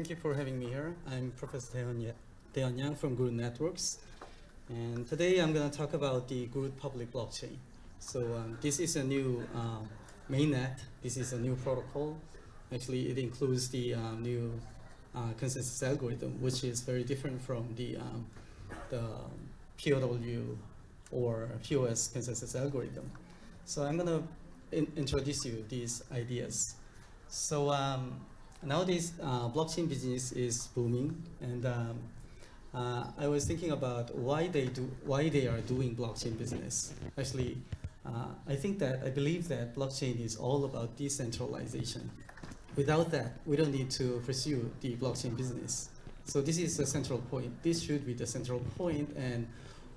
thank you for having me here. I'm Professor DaeHun Nyang from Gruut Networks. And today I'm going to talk about the Gruut public blockchain. So this is a new mainnet. This is a new protocol. Actually, it includes the new consensus algorithm, which is very different from the POW or POS consensus algorithm. So I'm going to introduce you these ideas. So nowadays, blockchain business is booming, and I was thinking about why they are doing blockchain business. Actually, I believe that blockchain is all about decentralization. Without that, we don't need to pursue the blockchain business. So this is the central point. This should be the central point, and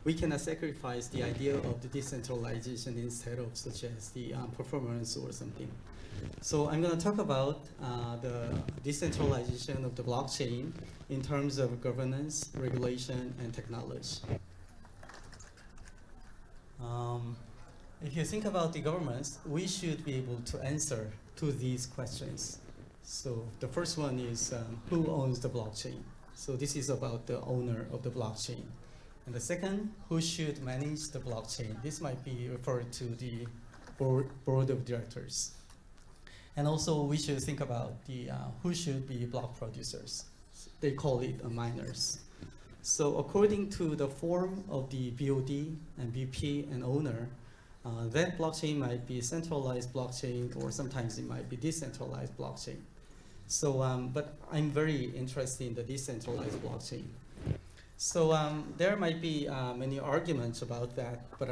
we cannot sacrifice the idea of the decentralization instead of such as the performance or something. So I'm going to talk about the decentralization of the blockchain in terms of governance, regulation, and technology. If you think about the governments, we should be able to answer to these questions. So the first one is who owns the blockchain? So this is about the owner of the blockchain. And the second, who should manage the blockchain? This might be referred to the board of directors. And also, we should think about the who should be block producers. They call it miners. So according to the form of the BOD and VP and owner, that blockchain might be centralized blockchain, or sometimes it might be decentralized blockchain. So, but I'm very interested in the decentralized blockchain. So there might be many arguments about that, but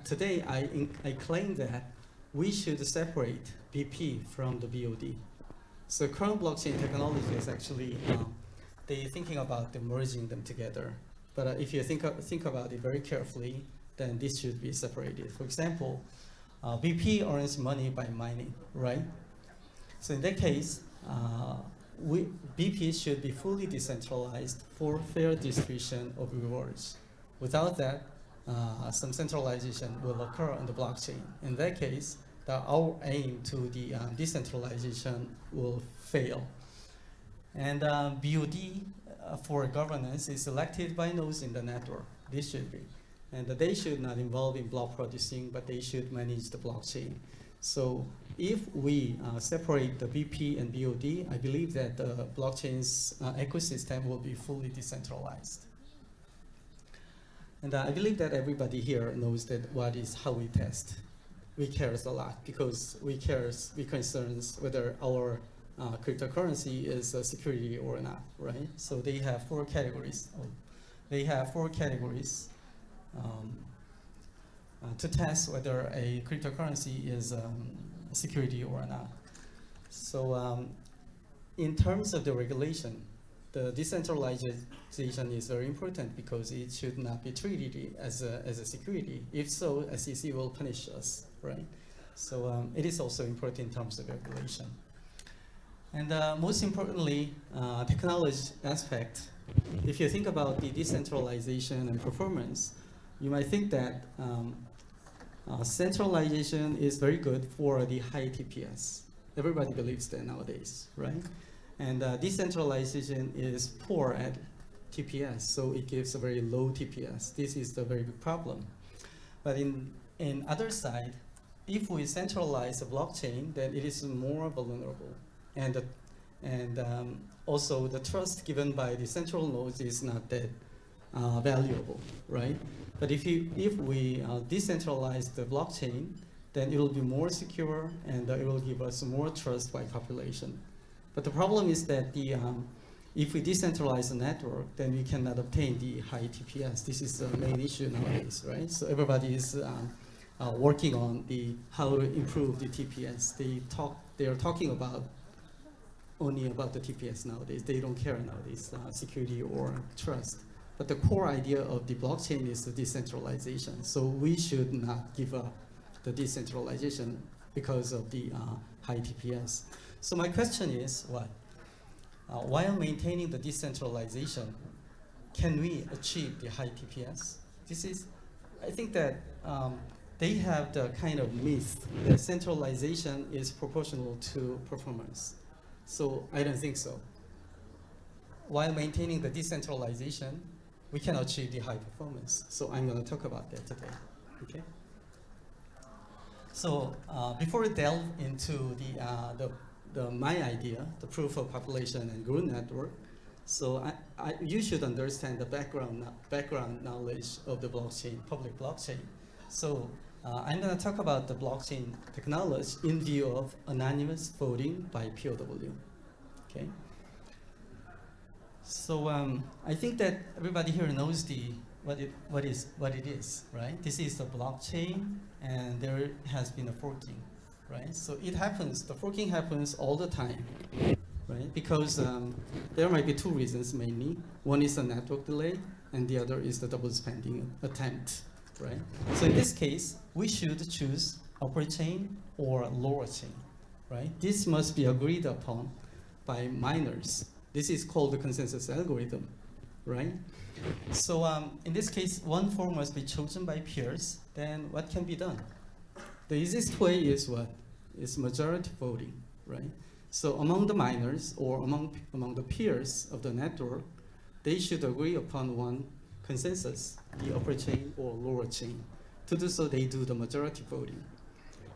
today I claim that we should separate BP from the BOD. So current blockchain technology is actually they're thinking about merging them together. But if you think about it very carefully, then this should be separated. For example, BP earns money by mining, right? So in that case, BP should be fully decentralized for fair distribution of rewards. Without that, some centralization will occur on the blockchain. In that case, our aim to the decentralization will fail. And BOD for governance is selected by nodes in the network. This should be. And they should not involve in block producing, but they should manage the blockchain. So if we separate the BP and BOD, I believe that the blockchain's ecosystem will be fully decentralized. And I believe that everybody here knows that how we test. We cares a lot because we concerns whether our cryptocurrency is a security or not, right? So they have four categories. To test whether a cryptocurrency is security or not. So in terms of the regulation, the decentralization is very important because it should not be treated as a security. If so, SEC will punish us, right? So it is also important in terms of regulation. And most importantly, technology aspect. If you think about the decentralization and performance, you might think that centralization is very good for the high TPS. Everybody believes that nowadays, right? And decentralization is poor at TPS, so it gives a very low TPS. This is the very big problem. But in other side, if we centralize the blockchain, then it is more vulnerable. And also the trust given by the central nodes is not that valuable, right? But if we decentralize the blockchain, then it will be more secure and it will give us more trust by population. But the problem is that if we decentralize the network, then we cannot obtain the high TPS. This is the main issue nowadays, right? So everybody is working on how to improve the TPS. They are talking about only about the TPS nowadays. They don't care nowadays, security or trust. But the core idea of the blockchain is the decentralization. So we should not give up the decentralization because of the high TPS. So my question is what? While maintaining the decentralization, can we achieve the high TPS? I think that they have the kind of myth that centralization is proportional to performance. So I don't think so. While maintaining the decentralization, we can achieve the high performance. So I'm going to talk about that today. Okay. So before we delve into my idea, the proof of population and Gruut Network, so you should understand the background knowledge of the blockchain, public blockchain. So I'm going to talk about the blockchain technology in view of anonymous voting by POW. Okay. So I think that everybody here knows what it is, right? This is the blockchain, and there has been a forking, right? So the forking happens all the time, right? Because there might be two reasons mainly. One is the network delay, and the other is the double spending attempt, right? So in this case, we should choose upper chain or lower chain, right? This must be agreed upon by miners. This is called the consensus algorithm, right? So in this case, one fork must be chosen by peers. Then what can be done? The easiest way is what? Is majority voting, right? So among the miners or among the peers of the network, they should agree upon one consensus, the upper chain or lower chain. To do so, they do the majority voting.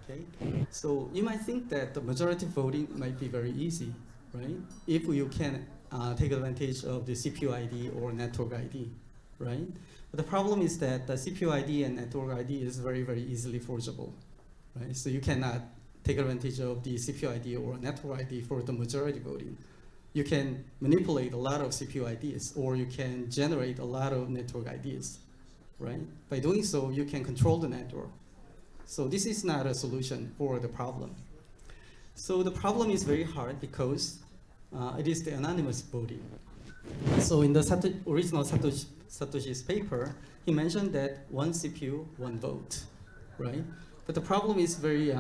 Okay? So you might think that the majority voting might be very easy, right? If you can take advantage of the CPU ID or network ID, right? But the problem is that the CPU ID and network ID is very, very easily forgeable, right? So you cannot take advantage of the CPU ID or network ID for the majority voting. You can manipulate a lot of CPU IDs, or you can generate a lot of network IDs, right? By doing so, you can control the network. So this is not a solution for the problem. So the problem is very hard because it is the anonymous voting. So in the original Satoshi's paper, he mentioned that one CPU, one vote, right? But the problem is very,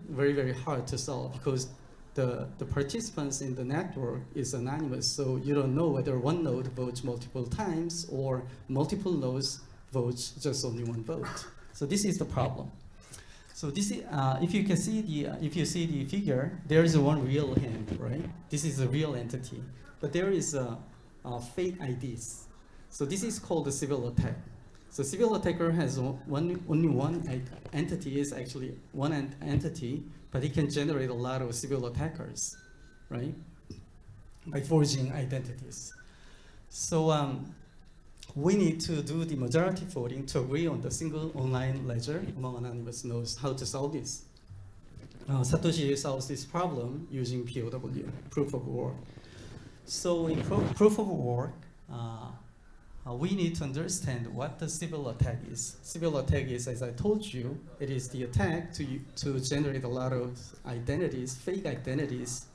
very hard to solve because the participants in the network is anonymous. So you don't know whether one node votes multiple times or multiple nodes votes just only one vote. So this is the problem. So this is, if you see the figure, there is one real hand, right? This is a real entity, but there is a fake IDs. So this is called the civil attack. So civil attacker has only one entity, is actually one entity, but he can generate a lot of civil attackers, right? By forging identities. So we need to do the majority voting to agree on the single online ledger among anonymous nodes. How to solve this? Satoshi solves this problem using POW, proof of work. So in proof of work, we need to understand what the civil attack is. Civil attack is, as I told you, it is the attack to generate a lot of identities, fake identities,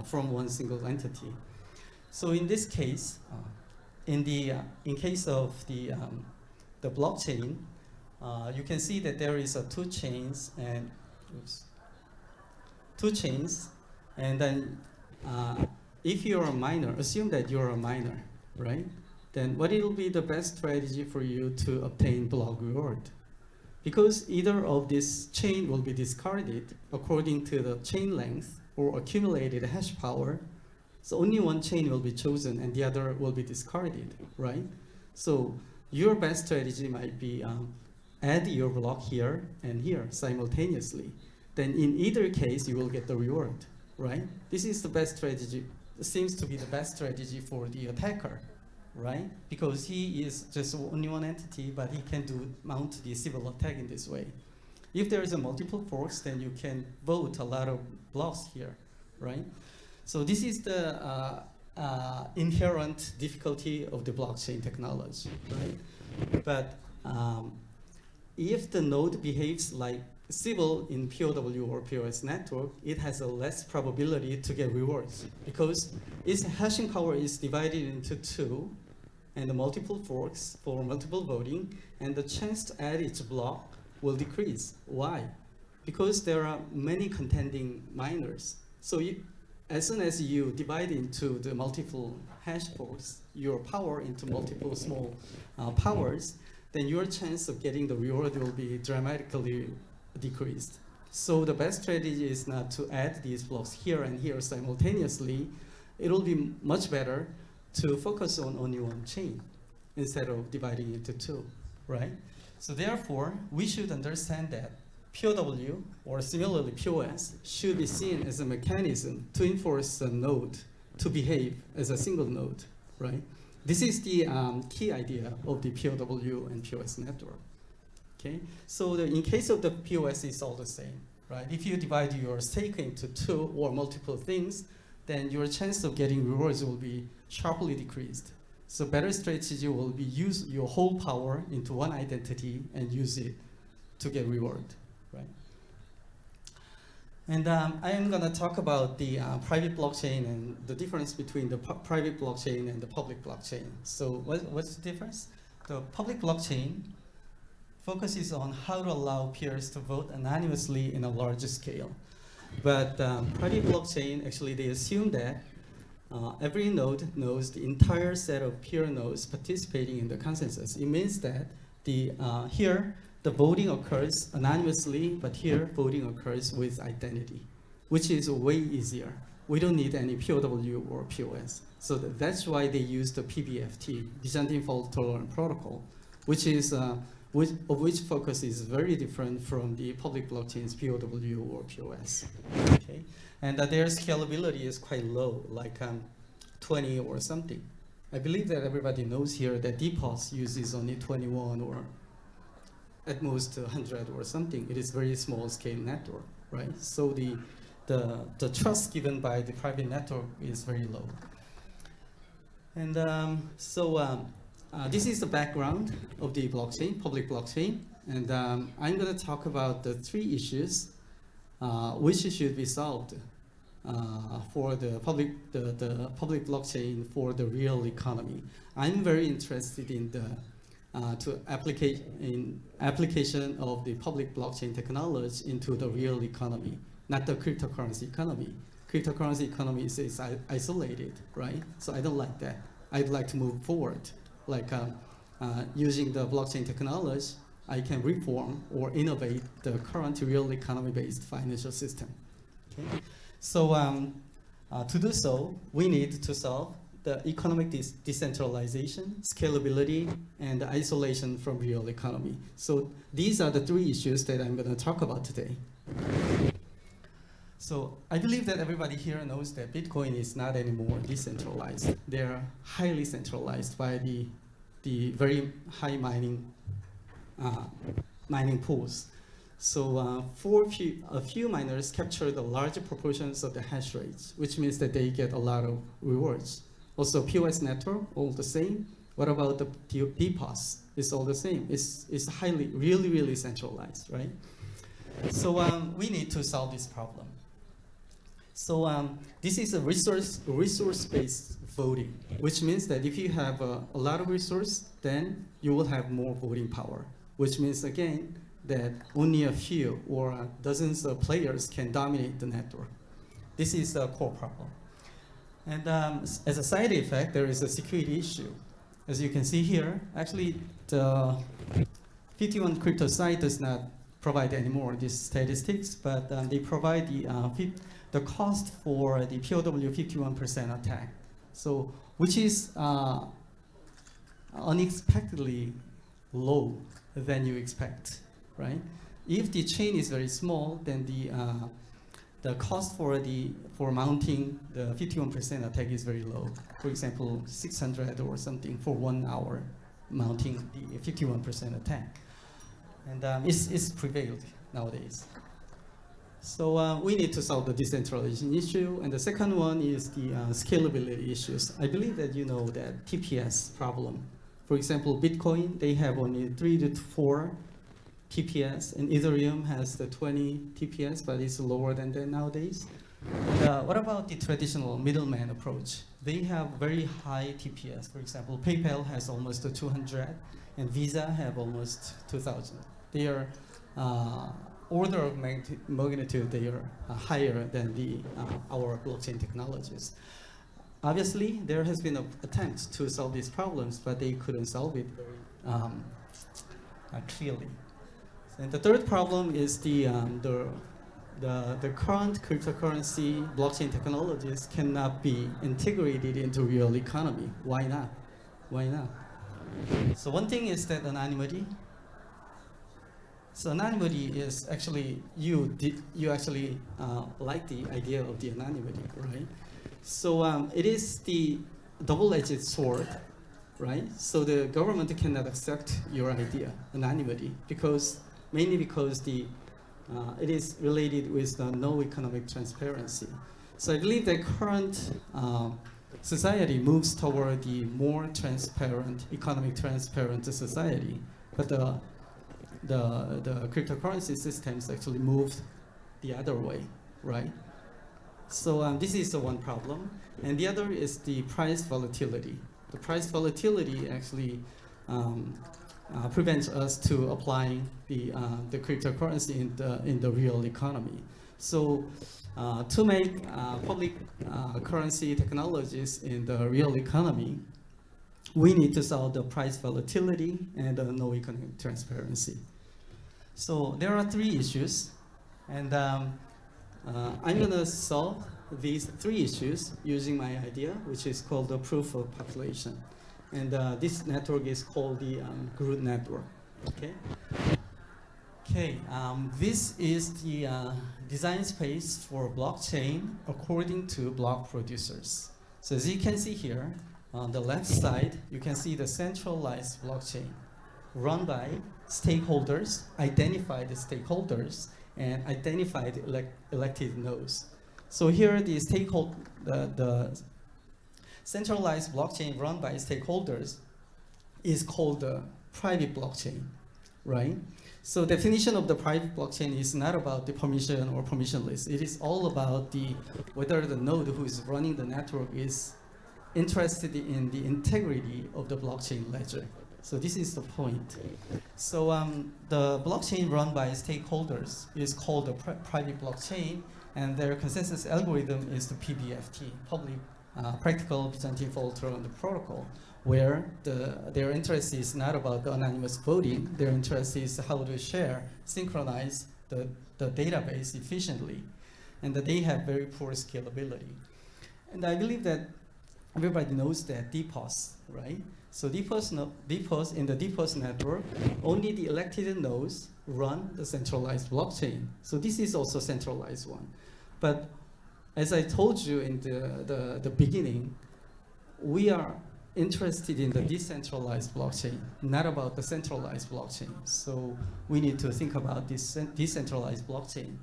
from one single entity. So in this case, in case of the blockchain, you can see that there is two chains, and then if you're a miner, assume that you're a miner, right? Then what will be the best strategy for you to obtain block reward? Because either of this chain will be discarded according to the chain length or accumulated hash power. So only one chain will be chosen and the other will be discarded, right? So your best strategy might be add your block here and here simultaneously. Then in either case, you will get the reward, right? This is the best strategy. It seems to be the best strategy for the attacker, right? Because he is just only one entity, but he can mount the civil attack in this way. If there is a multiple forks, then you can vote a lot of blocks here, right? So this is the inherent difficulty of the blockchain technology, right? But if the node behaves like civil in POW or POS network, it has a less probability to get rewards because its hashing power is divided into two and the multiple forks for multiple voting, and the chance to add each block will decrease. Why? Because there are many contending miners. So as soon as you divide into the multiple hash forks, your power into multiple small powers, then your chance of getting the reward will be dramatically decreased. So the best strategy is not to add these blocks here and here simultaneously. It will be much better to focus on only one chain instead of dividing it into two, right? So therefore, we should understand that POW, or similarly POS, should be seen as a mechanism to enforce a node to behave as a single node, right? This is the key idea of the POW and POS network. Okay, so in case of the POS, it's all the same, right? If you divide your stake into two or multiple things, then your chance of getting rewards will be sharply decreased. So better strategy will be use your whole power into one identity and use it to get reward, right? And I am going to talk about the private blockchain and the difference between the private blockchain and the public blockchain. So what's the difference? The public blockchain focuses on how to allow peers to vote anonymously in a larger scale. But private blockchain, actually, they assume that every node knows the entire set of peer nodes participating in the consensus. It means that here, the voting occurs anonymously, but here, voting occurs with identity, which is way easier. We don't need any POW or POS. So that's why they use the PBFT, Byzantine Fault Tolerant Protocol, which is which focus is very different from the public blockchain's POW or POS. Okay, and their scalability is quite low, like 20 or something. I believe that everybody knows here that DPoS uses only 21 or at most 100 or something. It is very small scale network, right? So the trust given by the private network is very low. And this is the background of the blockchain, public blockchain, and I'm going to talk about the three issues which should be solved for the public blockchain for the real economy. I'm very interested in the application of the public blockchain technology into the real economy, not the cryptocurrency economy. Cryptocurrency economy is isolated, right? So I don't like that. I'd like to move forward. Like using the blockchain technology, I can reform or innovate the current real economy-based financial system. Okay? So to do so, we need to solve the economic decentralization, scalability, and the isolation from real economy. So these are the three issues that I'm going to talk about today. So I believe that everybody here knows that Bitcoin is not anymore decentralized. They're highly centralized by the very high mining pools. So a few miners capture the larger proportions of the hash rates, which means that they get a lot of rewards. Also, POS network, all the same. What about the DPoS? It's all the same. It's highly, really, really centralized, right? So we need to solve this problem. So this is a resource-based voting, which means that if you have a lot of resource, then you will have more voting power, which means, again, that only a few or dozens of players can dominate the network. This is the core problem. And as a side effect, there is a security issue. As you can see here, actually, the 51 crypto site does not provide anymore these statistics, but they provide the cost for the POW 51% attack, so which is unexpectedly low than you expect, right? If the chain is very small, then the cost for mounting the 51% attack is very low. For example, 600 or something for 1 hour mounting the 51% attack, and it's prevailed nowadays. So we need to solve the decentralization issue, and the second one is the scalability issues. I believe that you know that TPS problem. For example, Bitcoin, they have only 3 to 4 TPS, and Ethereum has the 20 TPS, but it's lower than that nowadays. And, what about the traditional middleman approach? They have very high TPS. For example, PayPal has almost 200, and Visa have almost 2,000. They are order of magnitude, they are higher than our blockchain technologies. Obviously, there has been an attempt to solve these problems, but they couldn't solve it very clearly. And the third problem is the the current cryptocurrency blockchain technologies cannot be integrated into real economy. Why not? Why not? So one thing is that anonymity. So anonymity is actually you actually like the idea of the anonymity, right? So it is the double-edged sword, right? So the government cannot accept your idea, anonymity, mainly because it is related with the no economic transparency. So I believe that current society moves toward the more transparent, economic transparent society, but the cryptocurrency systems actually moved the other way, right? So this is the one problem. And the other is the price volatility. The price volatility actually prevents us to applying the cryptocurrency in the real economy. So to make public currency technologies in the real economy, we need to solve the price volatility and no economic transparency. So there are three issues, and I'm going to solve these three issues using my idea, which is called the proof of population. And this network is called the Gruut Network. Okay. Okay. This is the design space for blockchain according to block producers. So as you can see here, on the left side, you can see the centralized blockchain run by stakeholders, identified stakeholders, and identified elected nodes. So here the centralized blockchain run by stakeholders is called the private blockchain, right? So definition of the private blockchain is not about the permission or permissionless. It is all about whether the node who is running the network is interested in the integrity of the blockchain ledger. So this is the point. So the blockchain run by stakeholders is called the private blockchain, and their consensus algorithm is the PBFT, public practical Byzantine fault-tolerant protocol, where their interest is not about the anonymous voting. Their interest is how to synchronize the database efficiently, and that they have very poor scalability. And I believe that everybody knows that DPoS, right? So DPoS in the DPoS network, only the elected nodes run the centralized blockchain. So this is also a centralized one. But as I told you in the beginning, we are interested in the decentralized blockchain, not about the centralized blockchain. So we need to think about this decentralized blockchain.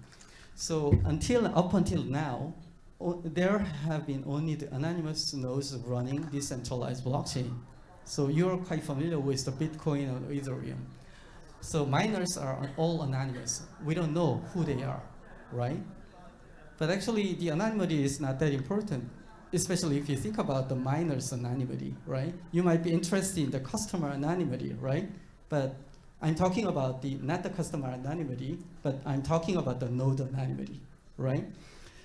So up until now, there have been only the anonymous nodes running decentralized blockchain. So you're quite familiar with the Bitcoin or Ethereum. So miners are all anonymous. We don't know who they are, right? But actually, the anonymity is not that important, especially if you think about the miner's anonymity, right? You might be interested in the customer anonymity, right? But I'm talking about not the customer anonymity, but I'm talking about the node anonymity, right?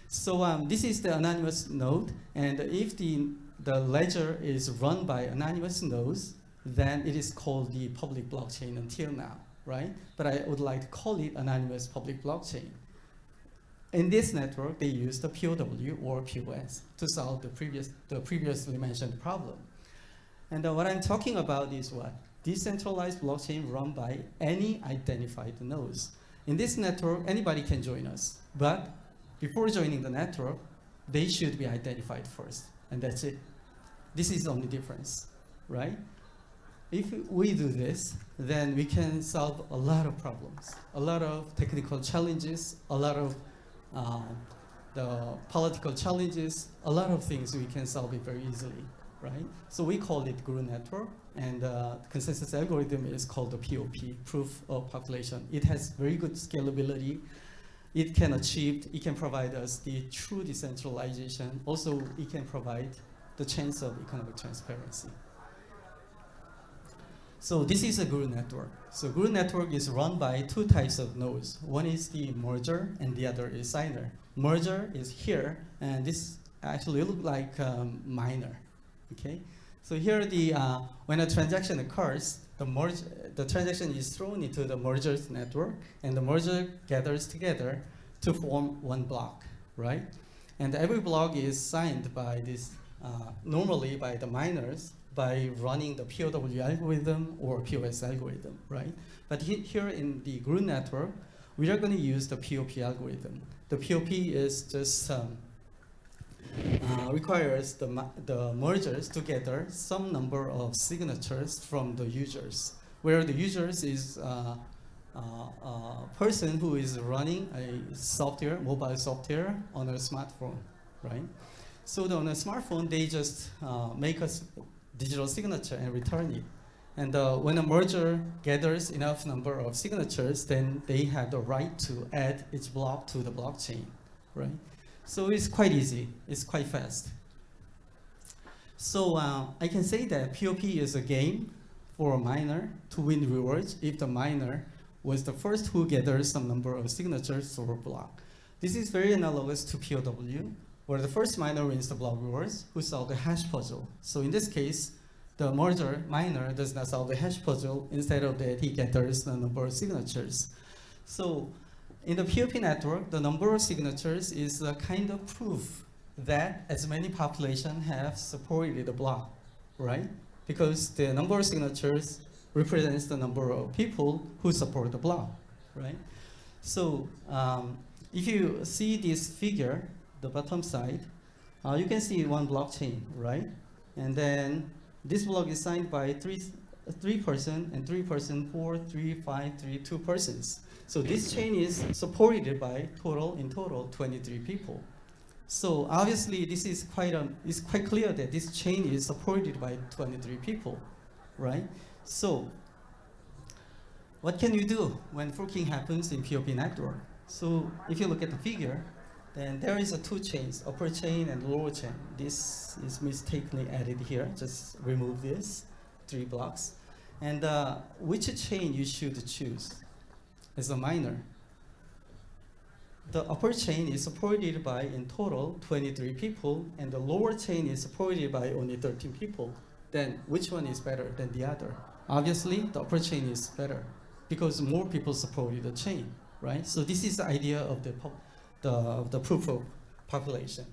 So this is the anonymous node, and if the ledger is run by anonymous nodes, then it is called the public blockchain until now, right? But I would like to call it anonymous public blockchain. In this network, they use the POW or POS to solve the previously mentioned problem. And what I'm talking about is what? Decentralized blockchain run by any identified nodes. In this network, anybody can join us, but before joining the network, they should be identified first, and that's it. This is the only difference, right? If we do this, then we can solve a lot of problems, a lot of technical challenges, a lot of the political challenges, a lot of things we can solve it very easily, right? So we call it Gruut Network, and the consensus algorithm is called the POP, Proof of Population. It has very good scalability. It can provide us the true decentralization. Also, it can provide the chance of economic transparency. So this is a Gruut network. So Gruut network is run by two types of nodes. One is the merger, and the other is signer. Merger is here, and this actually looks like miner. Okay. So here, when a transaction occurs, the transaction is thrown into the merger's network, and the merger gathers together to form one block, right? And every block is signed by this, normally by the miners, by running the POW algorithm or POS algorithm, right? But here in the Gruut network, we are going to use the POP algorithm. The POP is just requires the mergers to gather some number of signatures from the users, where the users is a person who is running a software, mobile software on a smartphone, right? So on a smartphone, they just make a digital signature and return it. And when a merger gathers enough number of signatures, then they have the right to add each block to the blockchain, right? So it's quite easy, it's quite fast. So I can say that POP is a game for a miner to win rewards if the miner was the first who gathers some number of signatures for a block. This is very analogous to POW, where the first miner wins the block rewards who solve the hash puzzle. So in this case, the merger miner does not solve the hash puzzle. Instead of that, he gathers the number of signatures. So in the POP network, the number of signatures is a kind of proof that as many population have supported the block, right? Because the number of signatures represents the number of people who support the block, right? So if you see this figure, the bottom side, you can see one blockchain, right? And then this block is signed by three person and 3 person, 4, 3, 5, 3, 2 persons. So this chain is supported by in total 23 people. So obviously this is it's quite clear that this chain is supported by 23 people, right? So what can you do when forking happens in POP network? So if you look at the figure, then there is 2 chains, upper chain and lower chain. This is mistakenly added here. Just remove this 3 blocks. And which chain you should choose as a miner? The upper chain is supported by, in total, 23 people, and the lower chain is supported by only 13 people. Then which one is better than the other? Obviously, the upper chain is better because more people supported the chain, right? So this is the idea of the proof of population.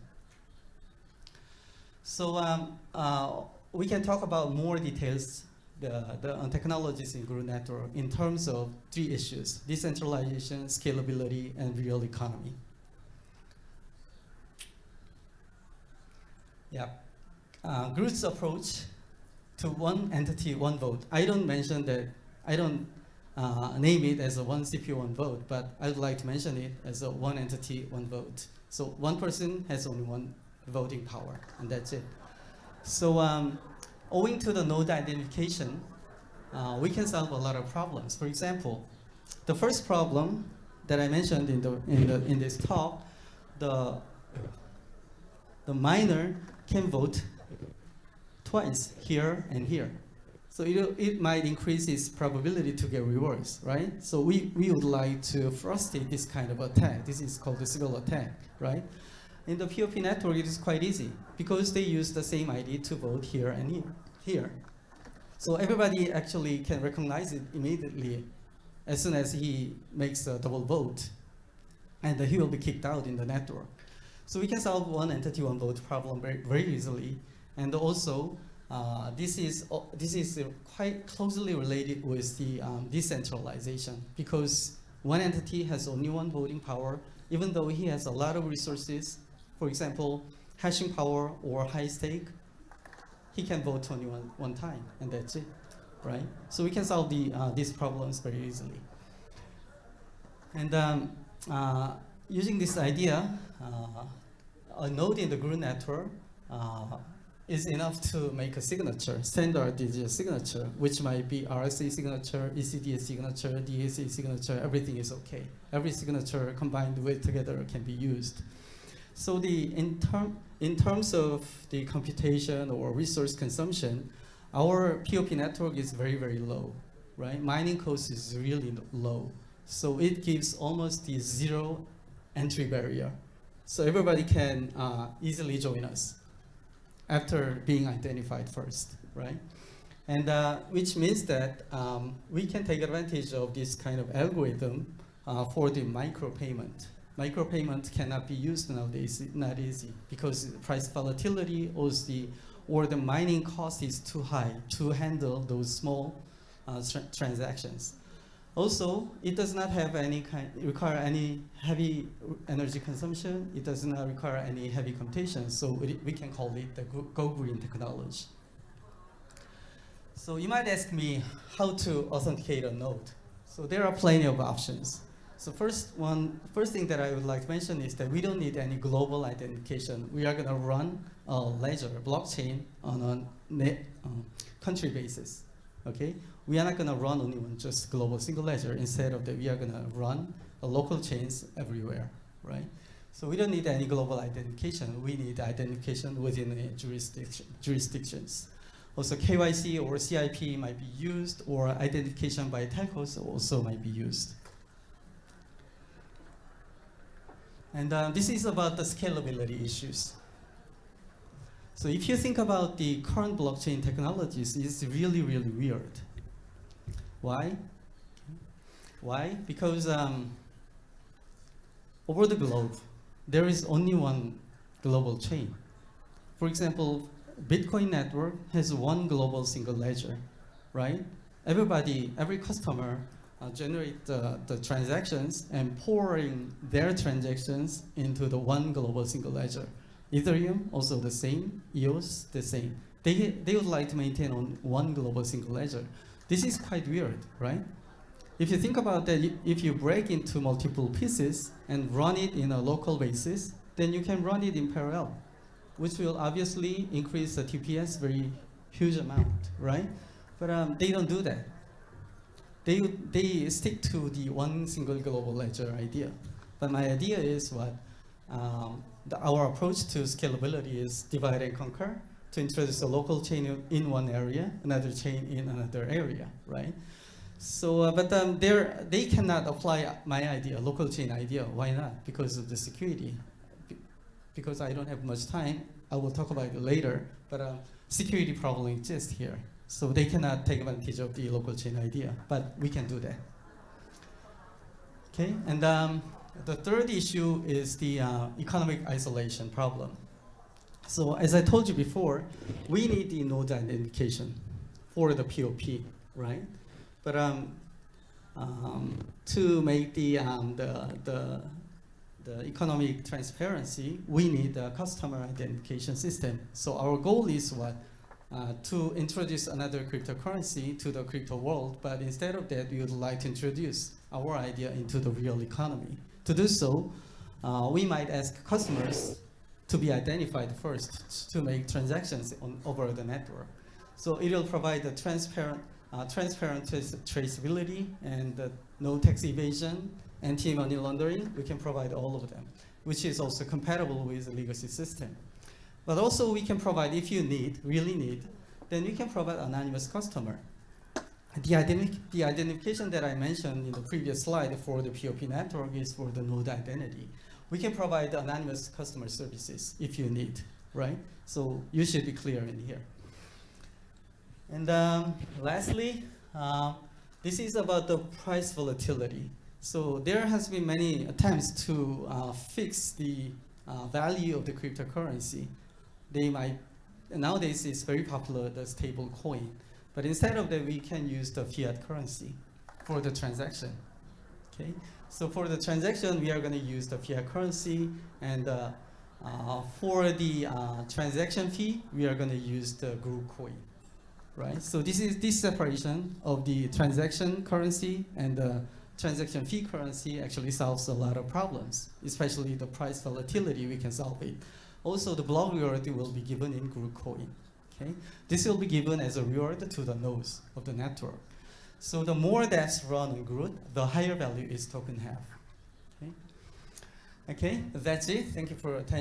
So we can talk about more details, the technologies in Gruut Network in terms of 3 issues: decentralization, scalability, and real economy. Yeah, Gruut's approach to one entity, one vote. I don't mention that, I don't name it as a one CPU, one vote, but I would like to mention it as a one entity, one vote. So one person has only one voting power, and that's it. So owing to the node identification, we can solve a lot of problems. For example, the first problem that I mentioned in this talk, the miner can vote twice, here and here. So it might increase its probability to get rewards, right? So we would like to frustrate this kind of attack. This is called the civil attack, right? In the POP network, it is quite easy because they use the same ID to vote here and here. So everybody actually can recognize it immediately as soon as he makes a double vote, and he will be kicked out in the network. So we can solve one entity, one vote problem very, very easily. And also, this is quite closely related with the decentralization, because one entity has only one voting power, even though he has a lot of resources. For example, hashing power or high stake, he can vote only one time, and that's it, right? So we can solve these problems very easily. And using this idea, a node in the Gruut network is enough to make a signature, standard digital signature, which might be RSA signature, ECDA signature, DAC signature, everything is okay. Every signature combined with together can be used. So in terms of the computation or resource consumption, our POP network is very, very low, right? Mining cost is really low. So it gives almost the 0 entry barrier. So everybody can easily join us after being identified first, right? And which means that we can take advantage of this kind of algorithm for the micropayment. Micropayment cannot be used nowadays, not easy, because price volatility or the mining cost is too high to handle those small transactions. Also, it does not have require any heavy energy consumption. It does not require any heavy computation, so we can call it the go green technology. So you might ask me how to authenticate a node. So there are plenty of options. So first thing that I would like to mention is that we don't need any global identification. We are going to run a ledger, a blockchain, on a country basis. Okay, we are not going to run only one just global single ledger. Instead of that, we are going to run a local chains everywhere, right? So we don't need any global identification. We need identification within a jurisdictions. Also, KYC or CIP might be used, or identification by telcos also might be used. And this is about the scalability issues. So if you think about the current blockchain technologies, it's really, really weird. Why? Why? Because over the globe, there is only one global chain. For example, Bitcoin network has one global single ledger, right? Every customer generate the transactions and pouring their transactions into the one global single ledger. Ethereum, also the same. EOS, the same. They would like to maintain on one global single ledger. This is quite weird, right? If you think about that, if you break into multiple pieces and run it in a local basis, then you can run it in parallel, which will obviously increase the TPS very huge amount, right? But they don't do that. They stick to the one single global ledger idea. But my idea is what? Our approach to scalability is divide and conquer, to introduce a local chain in one area, another chain in another area, right? So, they cannot apply my idea, local chain idea. Why not? Because of the security. Because I don't have much time, I will talk about it later, but security problem exists here. So they cannot take advantage of the local chain idea, but we can do that. Okay, and the third issue is the economic isolation problem. So as I told you before, we need the node identification for the POP, right? But to make the economic transparency, we need a customer identification system. So our goal is what? To introduce another cryptocurrency to the crypto world, but instead of that, we would like to introduce our idea into the real economy. To do so, we might ask customers to be identified first to make transactions over the network. So it will provide a transparent traceability and no tax evasion, anti-money laundering. We can provide all of them, which is also compatible with the legacy system. But also we can provide, if you really need, then we can provide anonymous customer. The identification that I mentioned in the previous slide for the POP network is for the node identity. We can provide anonymous customer services if you need, right? So you should be clear in here. And lastly, this is about the price volatility. So there has been many attempts to fix the value of the cryptocurrency. Nowadays it's very popular, the stable coin. But instead of that, we can use the fiat currency for the transaction, okay? So for the transaction, we are gonna use the fiat currency, and for the transaction fee, we are gonna use the Gruut coin, right? So this separation of the transaction currency and the transaction fee currency actually solves a lot of problems, especially the price volatility, we can solve it. Also, the block reward will be given in Gruut coin. Okay? This will be given as a reward to the nodes of the network. So the more that's run in Gruut, the higher value its token have. Okay? Okay, that's it. Thank you for your attention.